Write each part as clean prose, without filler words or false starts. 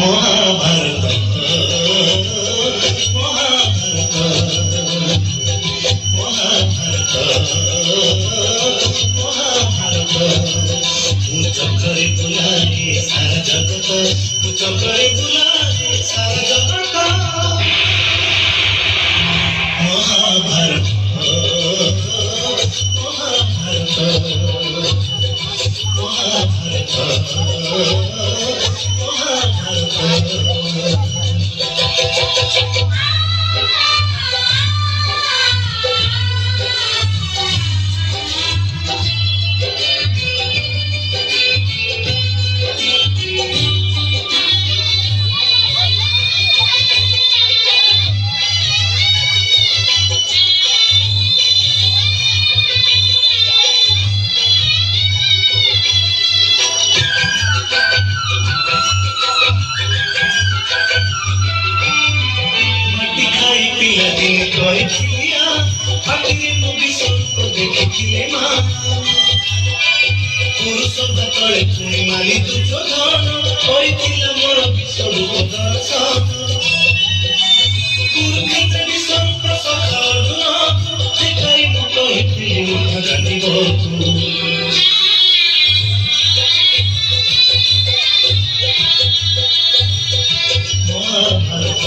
মহাভারত মহাভারত মহাভারত মহাভারত ମୁଁ ଚକ୍ରରେ ବୁଲାଏ ସାରା ଜଗତ ମୁଁ ଚକ୍ରରେ ବୁଲାଏ ସାରା ଜଗତ ମହାଭାରତ ମହାଭାରତ ମହାଭାରତ পুরুষতলে পুଣି মারি দুর্যোধন କରିଥିଲା ମୋର ବିଶ୍ୱରୂପ ଦର୍ଶନ କୁରୁକ୍ଷେତ୍ର ବିଶ୍ୱରୂପ ସଖାଳୁନ ସେଠାଇ ମୁଁ କହିଥିଲି ମୁଖ ଜାଣିବ ମହାଭାରତ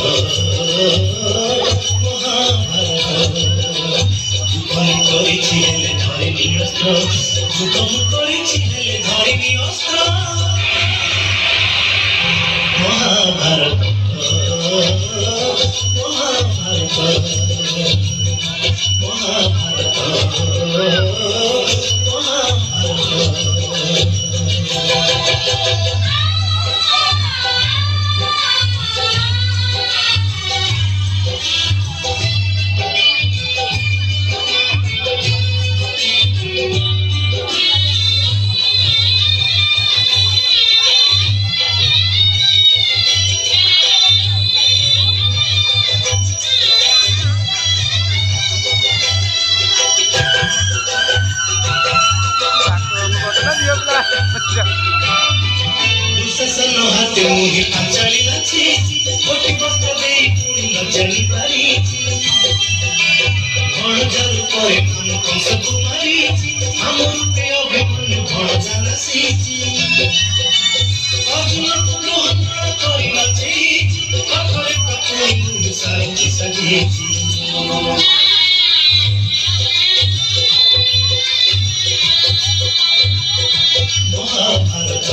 ମହାଭାରତ যুদ্ধ করেছি হেলে ধরেনি অস্ত্র যুদ্ধ করেছি হেলে ধরেনি অস্ত্র মহাভারত মহাভারত মহাভারত दुःशासन हाते मुही पांचाळीला छेची कोटी बस्त्र देई पुणी न जानी पारिची भणजारू परे कोन कंस कुमारीची आम रूपे अभिमन्यु भणजा नासीची अर्जुन कुलोहन करी नाचेची कठोरे कठोरे मुही सारथी सजेची মহাভারত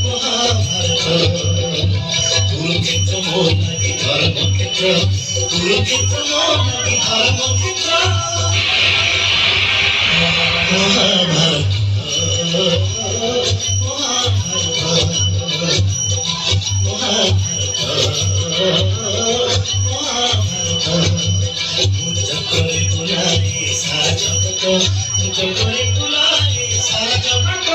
মহাভারত কুরুক্ষেত্র মোর লাগি ধর্মক্ষেত্র কুরুক্ষেত্র মোর লাগি ধর্মক্ষেত্র মহাভারত মহাভারত মহাভারত মহাভারত চক্রে বুলায়ে সারা জগত চক্রে বুলায়ে সারা জগত